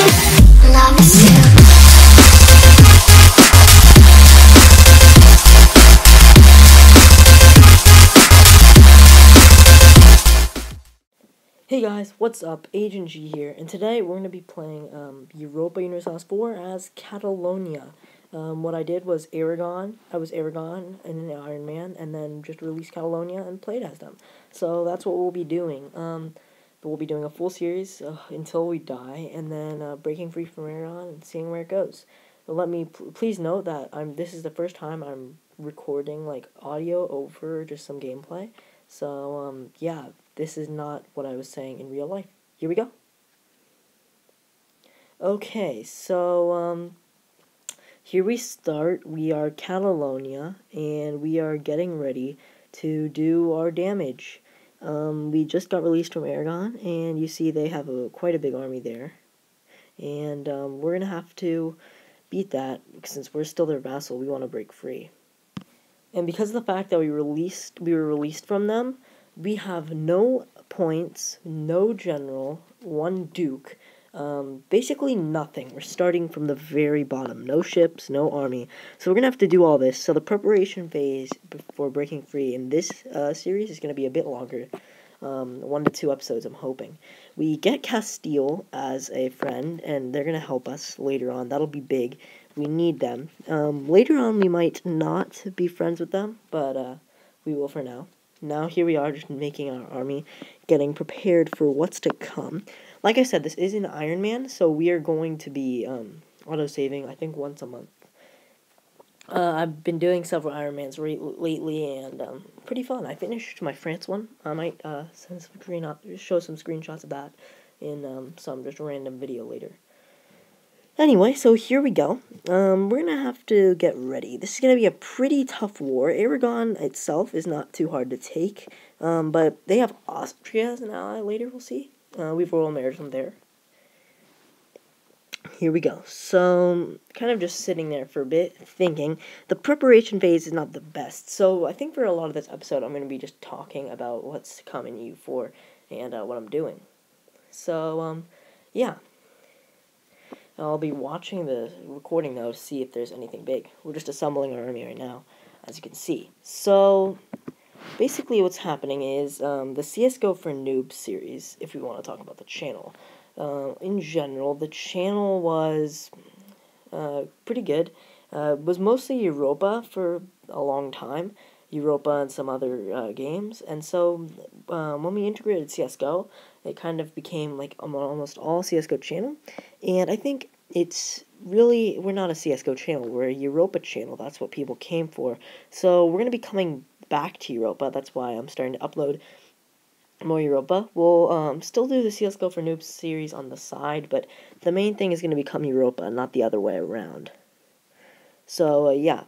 Love is you. Hey guys, what's up? Agent G here, and today we're going to be playing Europa Universalis 4 as Catalunya. What I did was I was Aragon in the Ironman, and then just released Catalunya and played as them. So that's what we'll be doing. We'll be doing a full series until we die, and then breaking free from Aragon and seeing where it goes. But please note that this is the first time I'm recording like audio over just some gameplay. So yeah, this is not what I was saying in real life. Here we go. Okay, so here we start. We are Catalunya, and we are getting ready to do our damage. We just got released from Aragon, and you see they have quite a big army there. And we're gonna have to beat that, since we're still their vassal. We want to break free. And because of the fact that we were released from them, we have no points, no general, one duke, basically nothing. We're starting from the very bottom. No ships, no army. So we're going to have to do all this. So the preparation phase before breaking free in this series is going to be a bit longer. 1 to 2 episodes, I'm hoping. We get Castile as a friend, and they're going to help us later on. That'll be big. We need them. Later on, we might not be friends with them, but we will for now. Now here we are, just making our army, getting prepared for what's to come. Like I said, this is an Ironman, so we are going to be auto-saving, I think, once a month. I've been doing several Ironmans lately, and pretty fun. I finished my France one. I might show some screenshots of that in some just random video later. Anyway, so here we go. We're going to have to get ready. This is going to be a pretty tough war. Aragon itself is not too hard to take, but they have Austria as an ally later, we'll see. We've royal married them there. Here we go. So, kind of just sitting there for a bit, thinking. The preparation phase is not the best, so I think for a lot of this episode, I'm going to be just talking about what's to come in EU4 and what I'm doing. So, yeah. I'll be watching the recording, though, to see if there's anything big. We're just assembling our army right now, as you can see. So, basically what's happening is the CSGO for Noobs series, if we want to talk about the channel. In general, the channel was pretty good. It was mostly Europa for a long time. Europa and some other games. And so, when we integrated CSGO, it kind of became like almost all CSGO channel. And I think we're not a CSGO channel, we're a Europa channel. That's what people came for. So we're going to be coming back to Europa. That's why I'm starting to upload more Europa. We'll still do the CSGO for Noobs series on the side, but the main thing is going to become Europa, not the other way around. So, yeah.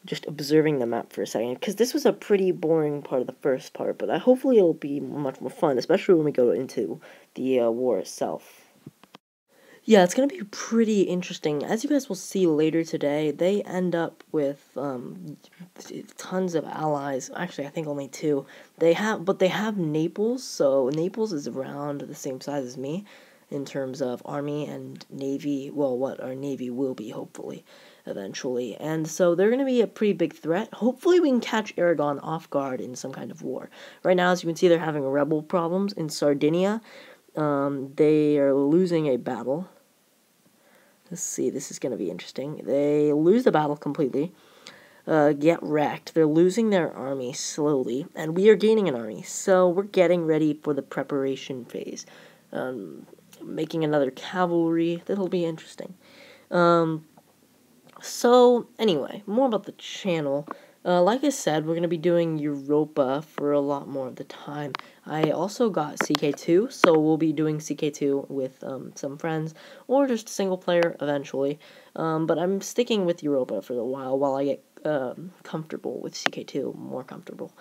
Just observing the map for a second, because this was a pretty boring part of the first part, but hopefully it'll be much more fun, especially when we go into the war itself. Yeah, it's going to be pretty interesting. As you guys will see later today, they end up with tons of allies. Actually, I think only 2. They have Naples, so Naples is around the same size as me in terms of army and navy. Well, what our navy will be, hopefully, eventually. And so they're going to be a pretty big threat. Hopefully we can catch Aragon off guard in some kind of war. Right now, as you can see, they're having rebel problems in Sardinia. They are losing a battle. Let's see, this is going to be interesting. They lose the battle completely. Get wrecked. They're losing their army slowly, and we are gaining an army. So we're getting ready for the preparation phase. Making another cavalry. That'll be interesting. So, anyway, more about the channel. Like I said, we're going to be doing Europa for a lot more of the time. I also got CK2, so we'll be doing CK2 with some friends, or just single player eventually. But I'm sticking with Europa for a while I get comfortable with CK2, more comfortable.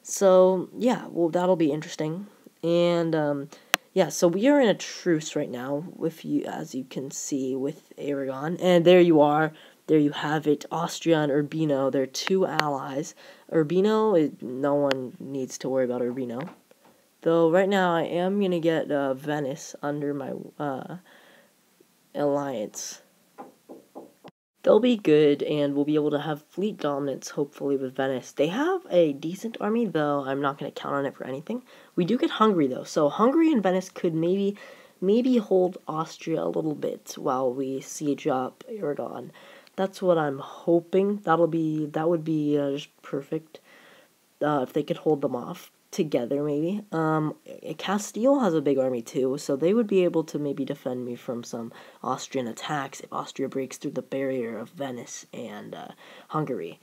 So, yeah, well, that'll be interesting. And, yeah, so we are in a truce right now, as you can see, with Aragon. And there you are. There you have it. Austria and Urbino. They're 2 allies. Urbino, no one needs to worry about Urbino. Though right now I am going to get Venice under my alliance. They'll be good, and we'll be able to have fleet dominance, hopefully, with Venice. They have a decent army, though I'm not going to count on it for anything. We do get Hungary, though, so Hungary and Venice could maybe hold Austria a little bit while we siege up Aragon. That's what I'm hoping. That would be just perfect if they could hold them off together, maybe. Castile has a big army too, so they would be able to maybe defend me from some Austrian attacks if Austria breaks through the barrier of Venice and Hungary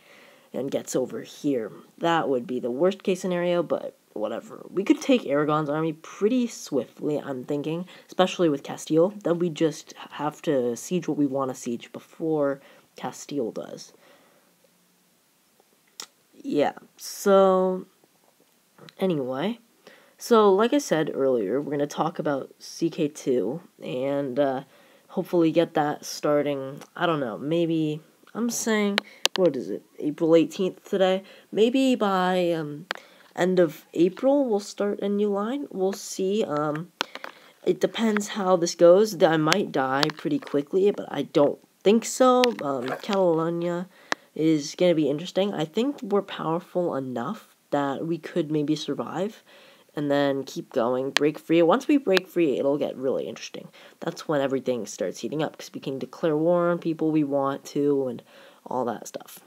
and gets over here. That would be the worst case scenario, but whatever. We could take Aragon's army pretty swiftly, I'm thinking, especially with Castile. Then we just have to siege what we want to siege before Castile does. Yeah, so anyway, so like I said earlier, we're going to talk about CK2 and hopefully get that starting, I don't know, maybe, I'm saying, what is it, April 18th today? Maybe by end of April we'll start a new line. We'll see. It depends how this goes. I might die pretty quickly, but I don't think so. Catalunya is going to be interesting. I think we're powerful enough that we could maybe survive and then keep going, break free. Once we break free, it'll get really interesting. That's when everything starts heating up, because we can declare war on people we want to and all that stuff.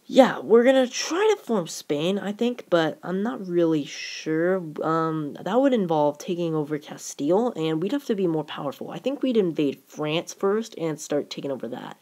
Yeah, we're gonna try to form Spain, I think, but I'm not really sure. That would involve taking over Castile, and we'd have to be more powerful. I think we'd invade France first and start taking over that.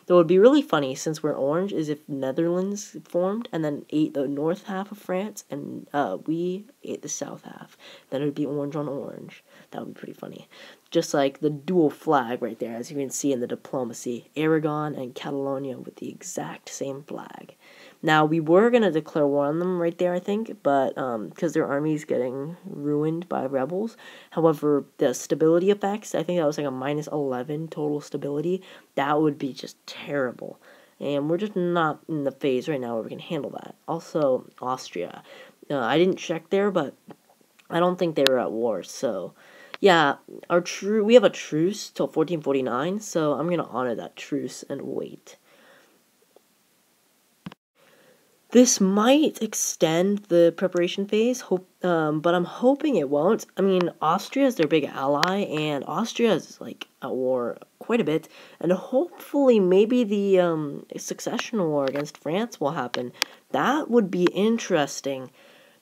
Though it would be really funny, since we're orange, is if Netherlands formed and then ate the north half of France, and we ate the south half. Then it would be orange on orange. That would be pretty funny. Just like the dual flag right there, as you can see in the diplomacy. Aragon and Catalonia with the exact same flag. Now, we were going to declare war on them right there, I think, but because their army's getting ruined by rebels. However, the stability effects, I think that was like a -11 total stability. That would be just terrible. And we're just not in the phase right now where we can handle that. Also, Austria. I didn't check there, but I don't think they were at war, so... Yeah, we have a truce till 1449, so I'm going to honor that truce and wait. This might extend the preparation phase, but I'm hoping it won't. I mean, Austria is their big ally, and Austria is, like, at war quite a bit, and hopefully maybe the succession war against France will happen. That would be interesting.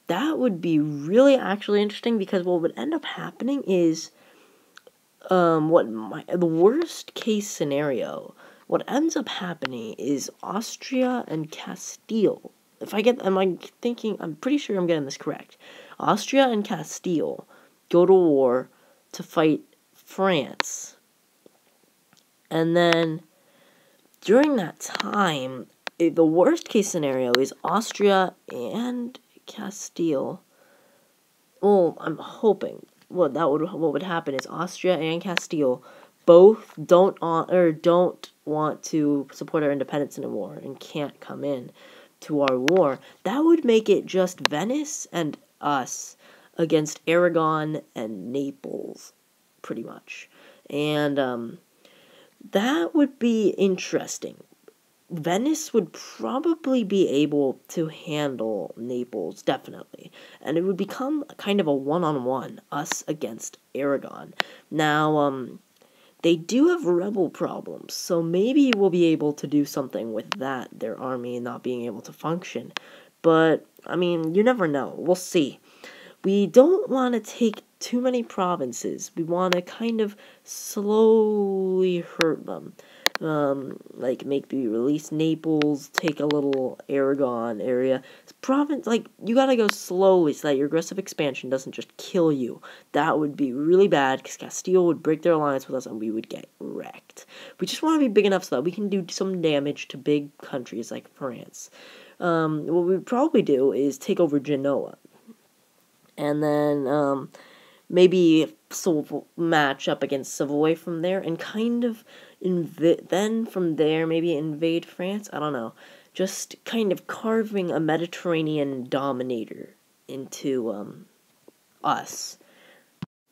That would be really actually interesting, because what would end up happening is the worst case scenario, what ends up happening is Austria and Castile. I'm pretty sure I'm getting this correct. Austria and Castile go to war to fight France. And then during that time, the worst case scenario is Austria and Castile. Well, I'm hoping what would happen is Austria and Castile both don't want to support our independence in a war and can't come in to our war. That would make it just Venice and us against Aragon and Naples, pretty much. And that would be interesting. Venice would probably be able to handle Naples, definitely. And it would become kind of a one-on-one, us against Aragon. Now, they do have rebel problems, so maybe we'll be able to do something with that, their army not being able to function. But, I mean, you never know. We'll see. We don't want to take too many provinces. We want to kind of slowly hurt them. Like maybe release Naples, take a little Aragon area. Province, like, you gotta go slowly so that your aggressive expansion doesn't just kill you. That would be really bad, because Castile would break their alliance with us and we would get wrecked. We just want to be big enough so that we can do some damage to big countries like France. What we would probably do is take over Genoa. And then, maybe match up against Savoy from there, and kind of then from there maybe invade France. I don't know, just kind of carving a Mediterranean dominator into us.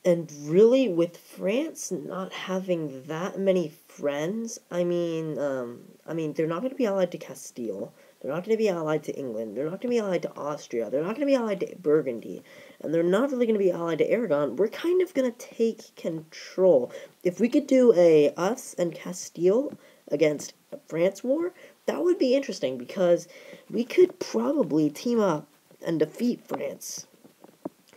And really, with France not having that many friends, I mean, they're not going to be allied to Castile. They're not going to be allied to England. They're not going to be allied to Austria. They're not going to be allied to Burgundy. And they're not really going to be allied to Aragon. We're kind of going to take control. If we could do a us and Castile against a France war, that would be interesting, because we could probably team up and defeat France.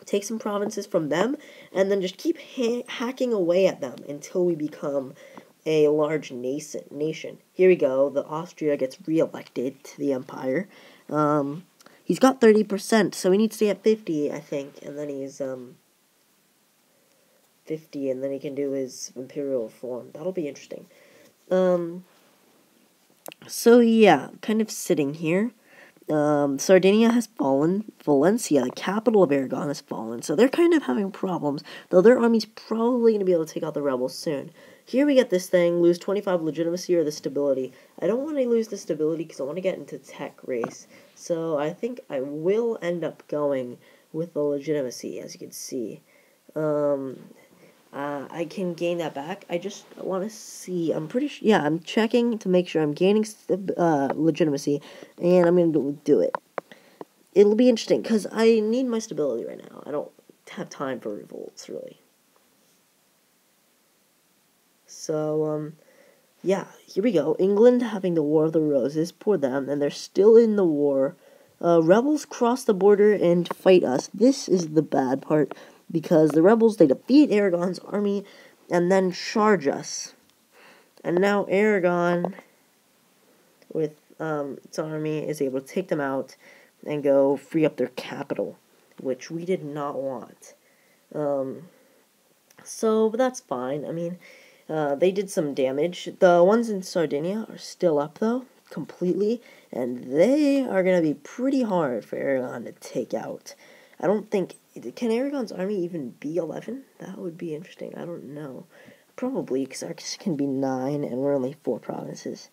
Take some provinces from them, and then just keep hacking away at them until we become a large nation. Here we go. The Austria gets re-elected to the empire. He's got 30%, so he needs to get 50, I think. And then he's 50, and then he can do his imperial reform. That'll be interesting. So yeah, kind of sitting here. Sardinia has fallen. Valencia, the capital of Aragon, has fallen. So they're kind of having problems, though their army's probably going to be able to take out the rebels soon. Here we get this thing, lose 25 legitimacy or the stability. I don't want to lose the stability because I want to get into tech race. So I think I will end up going with the legitimacy, as you can see. I can gain that back. I just want to see. I'm pretty sure. Yeah, I'm checking to make sure I'm gaining legitimacy, and I'm going to do it. It'll be interesting because I need my stability right now. I don't have time for revolts, really. So, yeah, here we go. England having the War of the Roses. Poor them, and they're still in the war. Rebels cross the border and fight us. This is the bad part, because the rebels, they defeat Aragon's army and then charge us. And now Aragon, with its army, is able to take them out and go free up their capital, which we did not want. So, but that's fine. I mean, they did some damage. The ones in Sardinia are still up, though, completely, and they are going to be pretty hard for Aragon to take out. I don't think... Can Aragon's army even be 11? That would be interesting. I don't know. Probably, because ours can be 9, and we're only 4 provinces.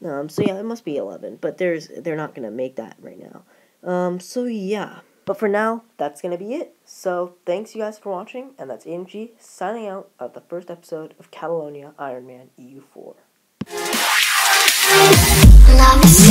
So yeah, it must be 11, but they're not going to make that right now. So yeah. But for now, that's going to be it. So thanks you guys for watching, and that's AMG signing out of the first episode of Catalunya Ironman EU4. Love is